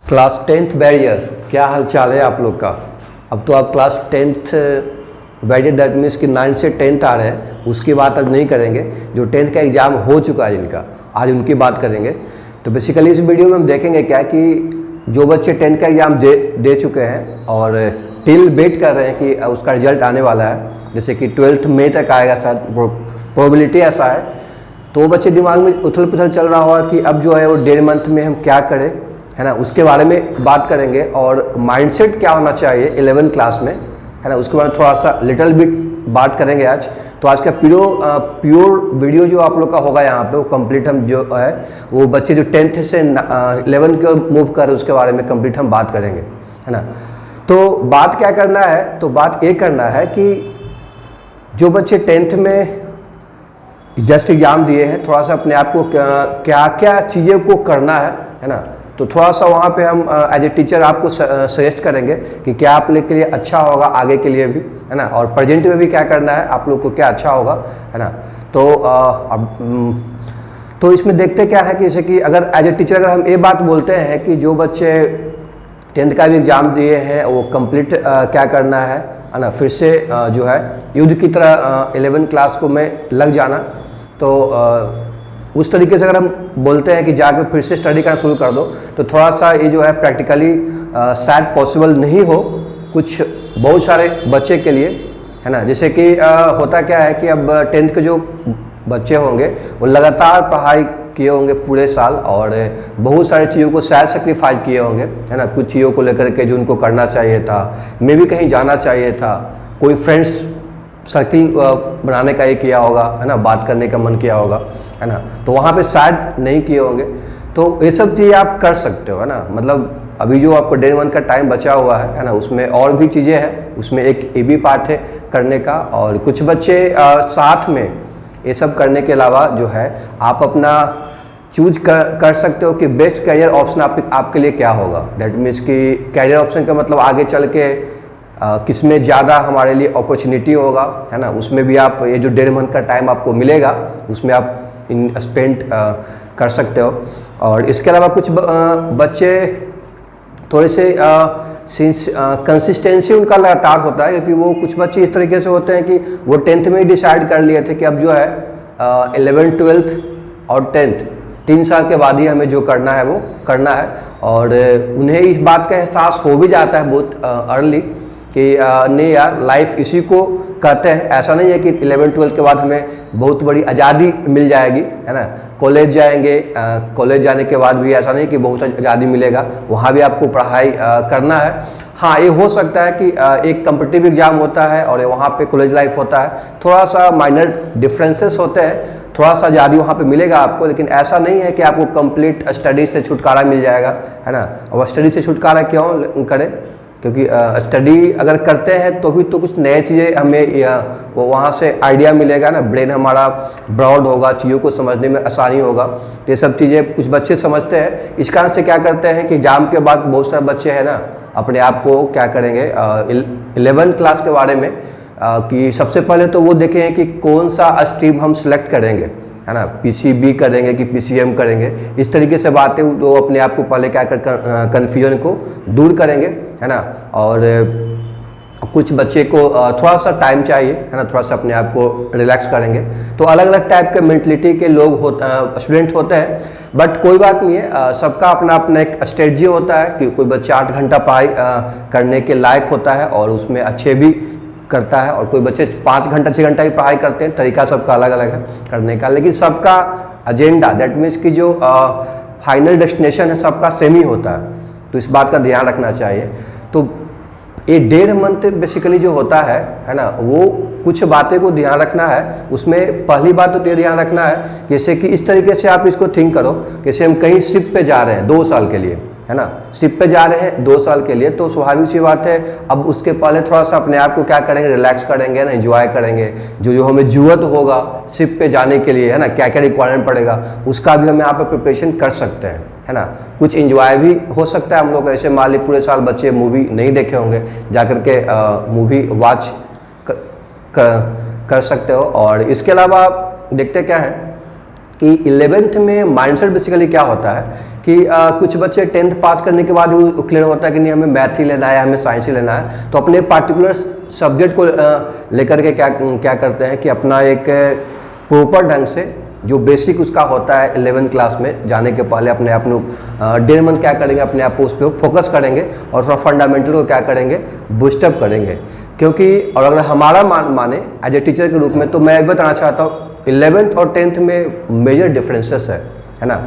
Class 10th barrier, क्या हाल चाल है आप लोग का। अब तो आप class 10th barrier that means कि 9 से 10th आ रहे हैं, उसकी बात आज नहीं करेंगे। जो 10th का एग्ज़ाम हो चुका है जिनका, आज उनकी बात करेंगे। तो बेसिकली इस वीडियो में हम देखेंगे क्या कि जो बच्चे 10th का एग्ज़ाम दे चुके हैं और टिल वेट कर रहे हैं कि उसका रिजल्ट आने वाला है, जैसे कि 12th मई तक आएगा शायद, प्रोबेबिलिटी ऐसा है। तो वो बच्चे दिमाग में उथल पुथल चल रहा होगा कि अब जो है वो 1.5 मंथ में हम क्या करें, है ना, उसके बारे में बात करेंगे। और माइंडसेट क्या होना चाहिए 11th क्लास में, है ना, उसके बारे में थोड़ा सा लिटिल बिट बात करेंगे आज। तो आज का प्योर वीडियो जो आप लोग का होगा यहाँ पे, वो कंप्लीट हम जो है वो बच्चे जो 10th से 11th के मूव कर रहे हैं उसके बारे में कंप्लीट हम बात करेंगे, है ना। तो बात क्या करना है, तो बात ये करना है कि जो बच्चे 10th में जस्ट एग्जाम दिए हैं, थोड़ा सा अपने आप को क्या क्या चीज़ें को करना है ना। तो थोड़ा सा वहाँ पे हम एज ए टीचर आपको सजेस्ट करेंगे कि क्या आप लोग के लिए अच्छा होगा आगे के लिए भी, है ना, और प्रेजेंट में भी क्या करना है आप लोग को, क्या अच्छा होगा, है ना। तो इसमें देखते क्या है कि जैसे कि अगर एज ए टीचर अगर हम ये बात बोलते हैं कि जो बच्चे 10th का भी एग्ज़ाम दिए हैं वो कंप्लीट क्या करना है ना, फिर से जो है युद्ध की तरह 11th क्लास को में लग जाना। तो उस तरीके से अगर हम बोलते हैं कि जाकर फिर से स्टडी करना शुरू कर दो, तो थोड़ा सा ये जो है प्रैक्टिकली शायद पॉसिबल नहीं हो कुछ बहुत सारे बच्चे के लिए, है ना। जैसे कि होता क्या है कि अब 10th के जो बच्चे होंगे वो लगातार पढ़ाई किए होंगे पूरे साल और बहुत सारी चीज़ों को शायद सेक्रीफाइस किए होंगे, है ना। कुछ चीज़ों को लेकर के जो उनको करना चाहिए था, मे भी कहीं जाना चाहिए था, कोई फ्रेंड्स सर्किल बनाने का ये किया होगा, है ना, बात करने का मन किया होगा, है ना, तो वहाँ पे शायद नहीं किए होंगे। तो ये सब चीज़ें आप कर सकते हो, है ना। मतलब अभी जो आपको 1.5 मंथ का टाइम बचा हुआ है ना, उसमें और भी चीज़ें हैं, उसमें एक ये भी पार्ट है करने का। और कुछ बच्चे साथ में ये सब करने के अलावा जो है आप अपना चूज कर सकते हो कि बेस्ट करियर ऑप्शन आपके लिए क्या होगा। दैट मीन्स कि करियर ऑप्शन का मतलब आगे चल के किसमें ज़्यादा हमारे लिए अपॉर्चुनिटी होगा, है ना, उसमें भी आप ये जो 1.5 मंथ का टाइम आपको मिलेगा उसमें आप स्पेंड कर सकते हो। और इसके अलावा कुछ बच्चे थोड़े से कंसिस्टेंसी उनका लगातार होता है, क्योंकि वो कुछ बच्चे इस तरीके से होते हैं कि वो 10th में ही डिसाइड कर लिए थे कि अब जो है 11th 12th और 10th 3 साल के बाद ही हमें जो करना है वो करना है। और उन्हें इस बात का एहसास हो भी जाता है बहुत अर्ली कि नहीं यार, लाइफ इसी को कहते हैं। ऐसा नहीं है कि 11th 12th के बाद हमें बहुत बड़ी आज़ादी मिल जाएगी, है ना। कॉलेज जाएंगे, कॉलेज जाने के बाद भी ऐसा नहीं कि बहुत आज़ादी मिलेगा, वहाँ भी आपको पढ़ाई करना है। हाँ, ये हो सकता है कि एक कम्पिटिटिव एग्जाम होता है और वहाँ पे कॉलेज लाइफ होता है, थोड़ा सा माइनर डिफरेंसेस होते हैं, थोड़ा सा आज़ादी वहाँ पे मिलेगा आपको, लेकिन ऐसा नहीं है कि आपको कंप्लीट स्टडी से छुटकारा मिल जाएगा, है ना। और स्टडी से छुटकारा क्यों करें, क्योंकि स्टडी अगर करते हैं तो भी तो कुछ नए चीज़ें हमें वहाँ से आइडिया मिलेगा ना, ब्रेन हमारा ब्रॉड होगा, चीज़ों को समझने में आसानी होगा। ये सब चीज़ें कुछ बच्चे समझते हैं। इस कारण से क्या करते हैं कि एग्जाम के बाद बहुत सारे बच्चे हैं ना अपने आप को क्या करेंगे 11th क्लास के बारे में कि सबसे पहले तो वो देखें कि कौन सा स्ट्रीम हम सिलेक्ट करेंगे, है ना, PCB करेंगे कि PCM करेंगे। इस तरीके से बातें वो अपने आप को पहले क्या कर कन्फ्यूजन को दूर करेंगे, है ना। और कुछ बच्चे को थोड़ा सा टाइम चाहिए, है ना, थोड़ा सा अपने आप को रिलैक्स करेंगे। तो अलग अलग टाइप के मेंटलिटी के लोग स्टूडेंट होते हैं, बट कोई बात नहीं है, सबका अपना अपना एक स्ट्रेटजी होता है कि कोई बच्चा 8 घंटा पढ़ाई करने के लायक होता है और उसमें अच्छे भी करता है, और कोई बच्चे 5 घंटा 6 घंटा ही पढ़ाई करते हैं। तरीका सबका अलग अलग है करने का, लेकिन सबका एजेंडा दैट मीन्स कि जो फाइनल डेस्टिनेशन है सबका सेम ही होता है। तो इस बात का ध्यान रखना चाहिए। तो ये 1.5 मंथ बेसिकली जो होता है ना, वो कुछ बातें को ध्यान रखना है। उसमें पहली बात तो ये ध्यान रखना है, जैसे कि इस तरीके से आप इसको थिंक करो, जैसे हम कहीं शिप पे जा रहे हैं 2 साल के लिए, है ना, शिप पे जा रहे हैं 2 साल के लिए, तो स्वाभाविक सी बात है अब उसके पहले थोड़ा सा अपने आप को क्या करेंगे, रिलैक्स करेंगे ना, एंजॉय करेंगे। जो हमें जरूरत होगा शिप पे जाने के लिए, है ना, क्या क्या रिक्वायरमेंट पड़ेगा उसका भी हम यहाँ पर प्रिपरेशन कर सकते हैं, है ना। कुछ एंजॉय भी हो सकता है। हम लोग ऐसे मान ली पूरे साल बच्चे मूवी नहीं देखे होंगे, जा कर के मूवी वॉच कर सकते हो। और इसके अलावा देखते क्या है कि 11th में माइंडसेट बेसिकली क्या होता है कि कि कुछ बच्चे 10th पास करने के बाद वो क्लियर होता है कि नहीं हमें मैथ ही लेना है, हमें साइंस ही लेना है, तो अपने पार्टिकुलर सब्जेक्ट को लेकर के क्या करते हैं कि अपना एक प्रॉपर ढंग से जो बेसिक उसका होता है 11th क्लास में जाने के पहले अपने आप में 1.5 मंथ क्या करेंगे, अपने आप को उस पर फोकस करेंगे और थोड़ा फंडामेंटल को क्या करेंगे, बूस्टअप करेंगे। क्योंकि और अगर हमारा माने एज ए टीचर के रूप में, तो मैं बताना चाहता हूँ 11th और 10th में मेजर डिफरेंसेस है ना।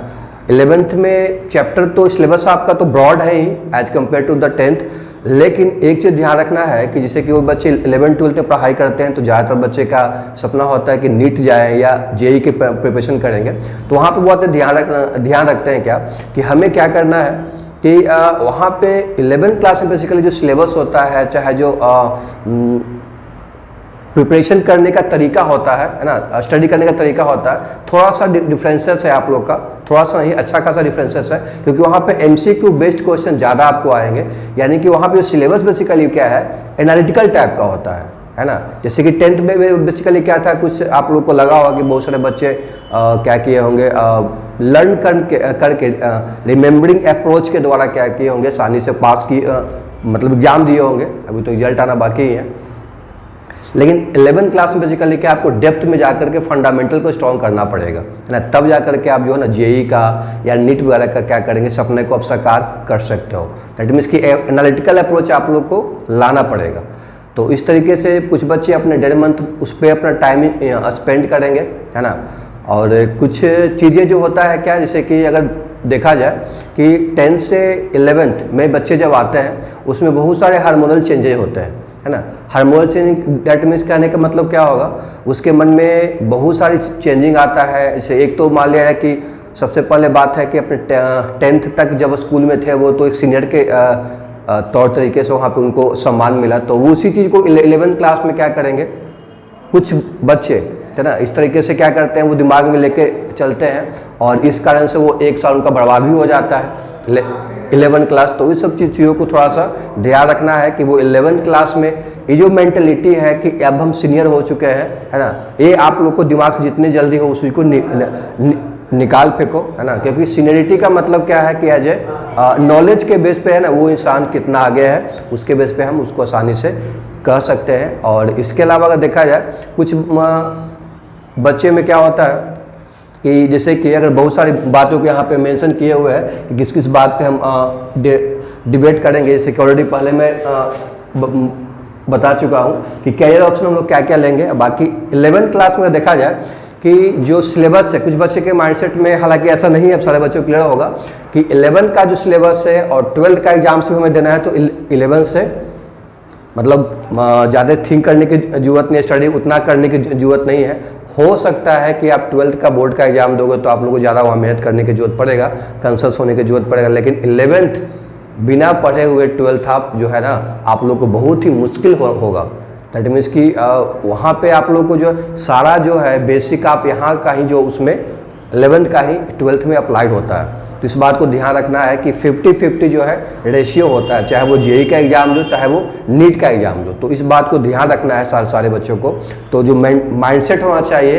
11th में चैप्टर तो सिलेबस आपका तो ब्रॉड है ही as compared to the 10th, लेकिन एक चीज़ ध्यान रखना है कि जैसे कि वो बच्चे 11th-12th में पढ़ाई करते हैं तो ज़्यादातर बच्चे का सपना होता है कि नीट जाए या जेई की प्रिपरेशन करेंगे, तो वहाँ पे बहुत ध्यान रखते हैं क्या कि हमें क्या करना है कि वहाँ पे 11th क्लास में बेसिकली जो सिलेबस होता है, चाहे जो प्रिपरेशन करने का तरीका होता है ना, स्टडी करने का तरीका होता है, थोड़ा सा डिफरेंसेस है आप लोग का, थोड़ा सा नहीं अच्छा खासा डिफरेंसेस है, क्योंकि वहाँ पे एमसीक्यू बेस्ड क्वेश्चन ज़्यादा आपको आएंगे। यानी कि वहाँ पे सिलेबस बेसिकली क्या है, एनालिटिकल टाइप का होता है ना। जैसे कि 10th में बेसिकली क्या था, कुछ आप लोग को लगा होगा कि बहुत सारे बच्चे क्या किए होंगे, लर्न करके रिमेम्बरिंग अप्रोच के द्वारा क्या किए होंगे, आसानी से पास की मतलब एग्जाम दिए होंगे, अभी तो रिजल्ट आना बाकी ही है। लेकिन 11th क्लास में बेसिकली क्या आपको डेप्थ में जाकर के फंडामेंटल को स्ट्रॉन्ग करना पड़ेगा, है ना, तब जाकर के आप जो है ना जेई का या नीट वगैरह का क्या करेंगे, सपने को आप साकार कर सकते हो। दैट मीन्स कि एनालिटिकल अप्रोच आप लोग को लाना पड़ेगा। तो इस तरीके से कुछ बच्चे अपने 1.5 मंथ उस पर अपना टाइम स्पेंड करेंगे, है ना। और कुछ चीज़ें जो होता है क्या, जैसे कि अगर देखा जाए कि 10th से 11th में बच्चे जब आते हैं उसमें बहुत सारे हार्मोनल चेंजेस होते हैं, है ना। हार्मोनल चेंजिंग दैट मीन्स कहने का मतलब क्या होगा, उसके मन में बहुत सारी चेंजिंग आता है। जैसे एक तो मान लिया है कि सबसे पहले बात है कि अपने 10th तक जब स्कूल में थे वो तो एक सीनियर के तौर तरीके से वहाँ पे उनको सम्मान मिला, तो वो उसी चीज़ को 11th क्लास में क्या करेंगे, कुछ बच्चे है ना इस तरीके से क्या करते हैं, वो दिमाग में लेके चलते हैं और इस कारण से वो एक साल उनका बर्बाद भी हो जाता है 11th क्लास। तो इस सब चीज़ों को थोड़ा सा ध्यान रखना है कि वो 11th क्लास में ये जो मेंटलिटी है कि अब हम सीनियर हो चुके हैं, है ना, ये आप लोग को दिमाग से जितनी जल्दी हो उसी को निकाल फेंको, है ना। क्योंकि सीनियरिटी का मतलब क्या है कि एज ए नॉलेज के बेस पे है ना, वो इंसान कितना आगे है उसके बेस पे हम उसको आसानी से कह सकते हैं। और इसके अलावा अगर देखा जाए कुछ बच्चे में क्या होता है कि जैसे कि अगर बहुत सारी बातों को यहाँ पे मेंशन किए हुए हैं कि किस किस बात पे हम डिबेट करेंगे, जैसे कि ऑलरेडी पहले मैं बता चुका हूँ कि कैरियर ऑप्शन हम लोग क्या क्या लेंगे। बाकी 11th क्लास में देखा जाए कि जो सिलेबस है, कुछ बच्चे के माइंडसेट में हालांकि ऐसा नहीं है, अब सारे बच्चों को क्लियर होगा कि 11th का जो सिलेबस है और 12th का एग्जाम्स भी हमें देना है, तो 11th से मतलब ज़्यादा थिंक करने की ज़रूरत नहीं है, स्टडी उतना करने की ज़रूरत नहीं है। हो सकता है कि आप 12th का बोर्ड का एग्जाम दोगे तो आप लोगों को ज़्यादा वहाँ मेहनत करने की जरूरत पड़ेगा, कंसल्ट होने की जरूरत पड़ेगा, लेकिन 11th बिना पढ़े हुए 12th आप जो है ना आप लोग को बहुत ही मुश्किल होगा। दैट मीन्स कि वहाँ पे आप लोग को जो सारा जो है बेसिक आप यहाँ का ही जो उसमें 11th का ही 12th में अप्लाइड होता है। तो इस बात को ध्यान रखना है कि 50-50 जो है रेशियो होता है, चाहे वो जेई का एग्जाम दो चाहे वो नीट का एग्जाम दो। तो इस बात को ध्यान रखना है सारे बच्चों को। तो जो माइंडसेट होना चाहिए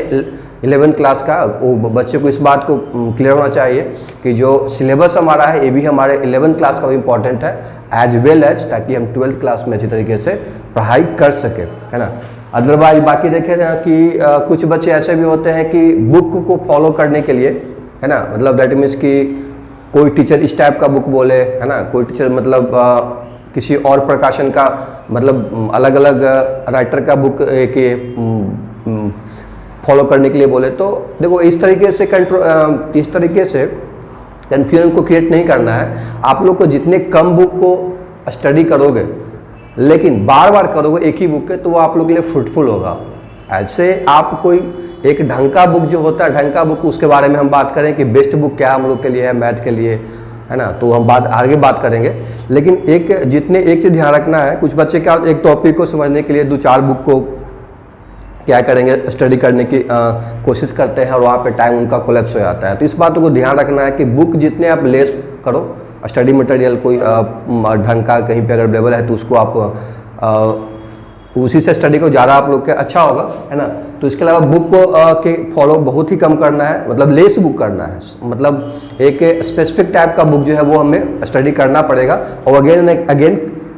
11th क्लास का, वो बच्चे को इस बात को क्लियर होना चाहिए कि जो सिलेबस हमारा है ये भी हमारे 11th क्लास का भी इम्पॉर्टेंट है एज वेल एज, ताकि हम 12th क्लास में अच्छी तरीके से पढ़ाई कर सकें, है ना। अदरवाइज बाकी देखें कि कुछ बच्चे ऐसे भी होते हैं कि बुक को फॉलो करने के लिए, है ना, मतलब दैट मीन्स कि कोई टीचर इस टाइप का बुक बोले, है ना, कोई टीचर मतलब किसी और प्रकाशन का मतलब अलग अलग राइटर का बुक के फॉलो करने के लिए बोले, तो देखो इस तरीके से कन्फ्यूजन को क्रिएट नहीं करना है। आप लोग को जितने कम बुक को स्टडी करोगे लेकिन बार बार करोगे एक ही बुक के, तो वो आप लोग के लिए फ्रूटफुल होगा। ऐसे आप कोई एक ढंग का बुक जो होता है, ढंग का बुक, उसके बारे में हम बात करें कि बेस्ट बुक क्या हम लोग के लिए है मैथ के लिए, है ना, तो हम आगे बात करेंगे। लेकिन एक चीज़ ध्यान रखना है, कुछ बच्चे क्या एक टॉपिक को समझने के लिए 2-4 बुक को क्या करेंगे स्टडी करने की कोशिश करते हैं और वहाँ पे टाइम उनका कोलैप्स हो जाता है। तो इस बातों को ध्यान रखना है कि बुक जितने आप लेस करो, स्टडी मटेरियल कोई ढंग का कहीं पे अगर अवेलेबल है तो उसको आप उसी से स्टडी को ज़्यादा आप लोग के अच्छा होगा, है ना। तो इसके अलावा बुक को के फॉलो बहुत ही कम करना है, मतलब लेस बुक करना है, मतलब एक स्पेसिफिक टाइप का बुक जो है वो हमें स्टडी करना पड़ेगा और अगेन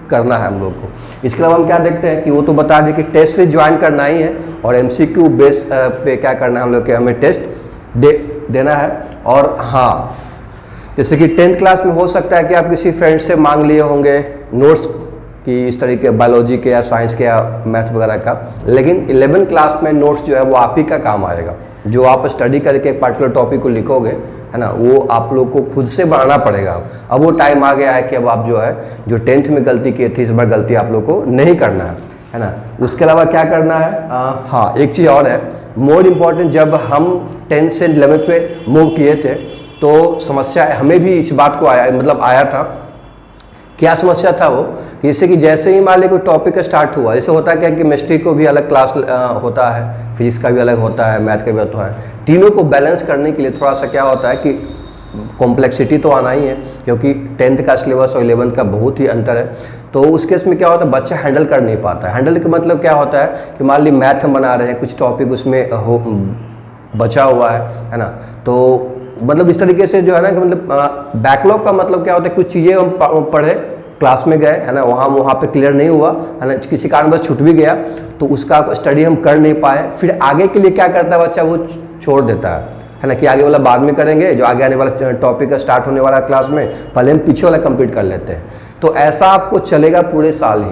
करना है हम लोग को। इसके अलावा हम क्या देखते हैं कि वो तो बता दें कि टेस्ट सीरीज ज्वाइन करना ही है और MCQ बेस पे क्या करना है हम लोग के, हमें टेस्ट देना है। और हाँ, जैसे कि 10th क्लास में हो सकता है कि आप किसी फ्रेंड से मांग लिए होंगे नोट्स कि इस तरह के बायोलॉजी के या साइंस के या मैथ वगैरह का, लेकिन 11th क्लास में नोट्स जो है वो आप ही का काम आएगा। जो आप स्टडी करके एक पार्टिकुलर टॉपिक को लिखोगे, है ना, वो आप लोग को खुद से बनाना पड़ेगा। अब वो टाइम आ गया है कि अब आप जो है जो 10th में गलती की थी, इस बार गलती आप लोग को नहीं करना है ना। उसके अलावा क्या करना है, हाँ एक चीज़ और है मोर इम्पॉर्टेंट, जब हम 10th से 11th में मूव किए थे तो समस्या हमें भी इस बात को आया था। क्या समस्या था वो कि जैसे ही मान लीजिए कोई टॉपिक स्टार्ट हुआ, जैसे होता है क्या कि केमिस्ट्री को भी अलग क्लास होता है, फिजिक्स का भी अलग होता है, मैथ का भी होता है, तीनों को बैलेंस करने के लिए थोड़ा सा क्या होता है कि कॉम्प्लेक्सिटी तो आना ही है, क्योंकि 10th का सिलेबस और 11th का बहुत ही अंतर है। तो उस केस में क्या होता है, बच्चा हैंडल कर नहीं पाता है। हैंडल का मतलब क्या होता है कि मान ली मैथ हम बना रहे हैं, कुछ टॉपिक उसमें बचा हुआ है ना, तो मतलब इस तरीके से जो है ना कि मतलब बैकलॉग का मतलब क्या होता है, कुछ चीज़ें हम पढ़े, क्लास में गए, है ना, वहाँ पे क्लियर नहीं हुआ, है ना, किसी कारण बस छूट भी गया तो उसका स्टडी हम कर नहीं पाए, फिर आगे के लिए क्या करता है बच्चा, वो छोड़ देता है ना, कि आगे वाला बाद में करेंगे, जो आगे आने वाला टॉपिक का स्टार्ट होने वाला क्लास में पहले हम पीछे वाला कंप्लीट कर लेते हैं। तो ऐसा आपको चलेगा पूरे साल ही,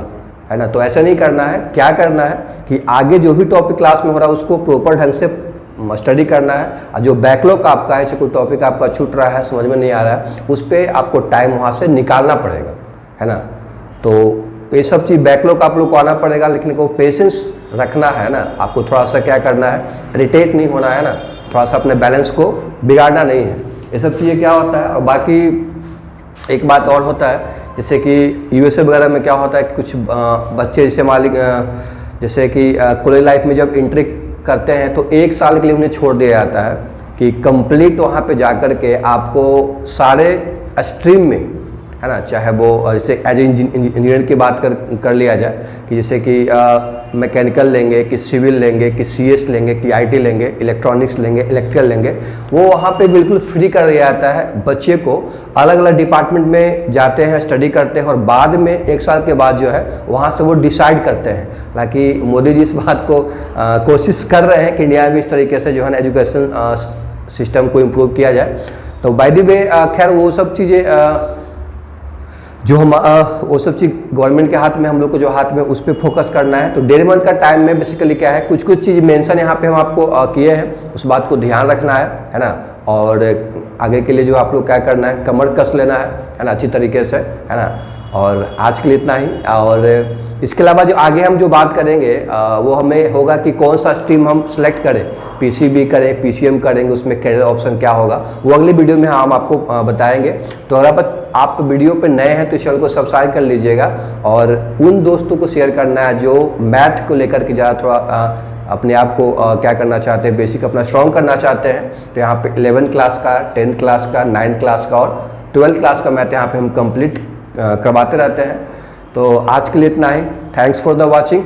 है ना। तो ऐसा नहीं करना है, क्या करना है कि आगे जो भी टॉपिक क्लास में हो रहा है उसको प्रॉपर ढंग से स्टडी करना है, और जो बैकलॉग आपका है, कोई टॉपिक आपका छूट रहा है, समझ में नहीं आ रहा है, उस पर आपको टाइम वहाँ से निकालना पड़ेगा, है ना। तो ये सब चीज़ बैकलॉग आप लोग को आना पड़ेगा, लेकिन को पेशेंस रखना है ना, आपको थोड़ा सा क्या करना है, इरिटेट नहीं होना है ना, थोड़ा सा अपने बैलेंस को बिगाड़ना नहीं है। ये सब चीज़ें क्या होता है। और बाकी एक बात और होता है, जैसे कि USA वगैरह में क्या होता है कि कुछ बच्चे जैसे मालिक जैसे कि कॉलेज लाइफ में जब एंट्री करते हैं तो 1 साल के लिए उन्हें छोड़ दिया जाता है कि कंप्लीट वहाँ पे जाकर के आपको सारे स्ट्रीम में, है ना, चाहे वो जैसे एज इंजीनियर की बात कर लिया जाए कि जैसे कि मैकेनिकल लेंगे, कि सिविल लेंगे, कि CS लेंगे, कि IT लेंगे, इलेक्ट्रॉनिक्स लेंगे, इलेक्ट्रिकल लेंगे, वो वहाँ पे बिल्कुल फ्री कर दिया जाता है बच्चे को। अलग अलग डिपार्टमेंट में जाते हैं, स्टडी करते हैं और बाद में 1 साल के बाद जो है वहाँ से वो डिसाइड करते हैं। हालांकि मोदी जी इस बात को कोशिश कर रहे हैं कि इंडिया में इस तरीके से जो है ना एजुकेशन सिस्टम को इम्प्रूव किया जाए। तो बाय द वे खैर वो सब चीज़ें जो हम वो सब चीज़ गवर्नमेंट के हाथ में, हम लोग को जो हाथ में उस पर फोकस करना है। तो 1.5 मंथ का टाइम में बेसिकली क्या है, कुछ चीज़ मेंशन यहाँ पे हम आपको किए हैं, उस बात को ध्यान रखना है ना। और आगे के लिए जो आप लोग क्या करना है, कमर कस लेना है ना, अच्छी तरीके से, है ना। और आज के लिए इतना ही। और इसके अलावा जो आगे हम जो बात करेंगे वो हमें होगा कि कौन सा स्ट्रीम हम सेलेक्ट करें, PCB करें, PCM करेंगे, उसमें कैरियर ऑप्शन क्या होगा, वो अगली वीडियो में हम आपको बताएंगे। तो अगर आप वीडियो पे नए हैं तो चैनल को सब्सक्राइब कर लीजिएगा और उन दोस्तों को शेयर करना है जो मैथ को लेकर के ज़्यादा थोड़ा अपने आप को क्या करना चाहते हैं, बेसिक अपना स्ट्रॉन्ग करना चाहते हैं। तो यहाँ पे 11th क्लास का, 10th क्लास का, 9th क्लास का और 12th क्लास का मैथ यहाँ पे हम कंप्लीट करवाते रहते हैं। तो आज के लिए इतना ही। Thanks for the watching.